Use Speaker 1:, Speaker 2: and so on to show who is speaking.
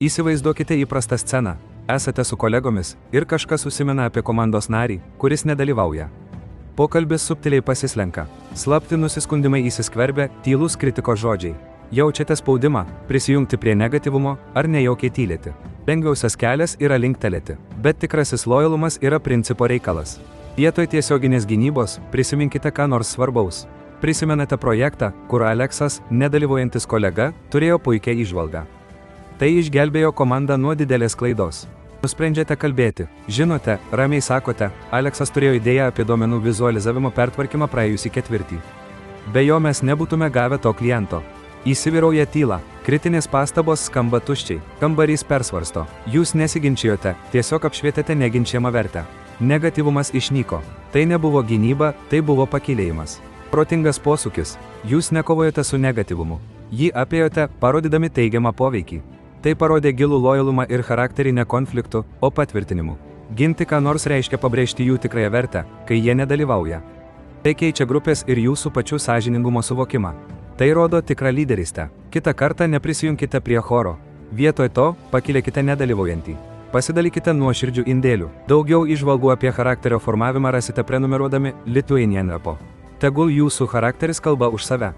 Speaker 1: Įsivaizduokite įprastą sceną. Esate su kolegomis ir kažkas užsimena apie komandos narį, kuris nedalyvauja. Pokalbis subtiliai pasislenka. Slapti nusiskundimai įsiskverbia, tylūs kritikos žodžiai. Jaučiate spaudimą prisijungti prie negatyvumo ar nejaukiai tylėti. Lengviausias kelias yra linktelėti, bet tikrasis lojalumas yra principo reikalas. Vietoj tiesioginės gynybos prisiminkite ką nors svarbaus. Prisimenate projektą, kur Aleksas, nedalyvaujantis kolega, turėjo puikią įžvalgą. Tai išgelbėjo komandą nuo didelės klaidos. Nusprendžiate kalbėti. Žinote, ramiai sakote, Aleksas turėjo idėją apie duomenų vizualizavimo pertvarkymą praėjusį ketvirtį. Be jo mes nebūtume gavę to kliento. Įsivyrauja tyla, kritinės pastabos skamba tuščiai, kambarys persvarsto. Jūs nesiginčijote, tiesiog apšvietėte neginčiamą vertę. Negatyvumas išnyko. Tai nebuvo gynyba, tai buvo pakylėjimas. Protingas posūkis. Jūs nekovojate su negatyvumu. Jį apėjote, parodydami teigiamą poveikį. Tai parodė gilų lojalumą ir charakterį ne konfliktų, o patvirtinimu. Ginti ką nors reiškia pabrėžti jų tikrąją vertę, kai jie nedalyvauja. Tai keičia grupės ir jūsų pačių sąžiningumo suvokimą. Tai rodo tikrą lyderystę. Kitą kartą neprisijunkite prie choro. Vietoj to, pakylėkite nedalyvaujantį. Pasidalykite nuoširdžių indėlių. Daugiau įžvalgų apie charakterio formavimą rasite prenumeruodami Lithuanian Repo. Tegul jūsų charakteris kalba už save.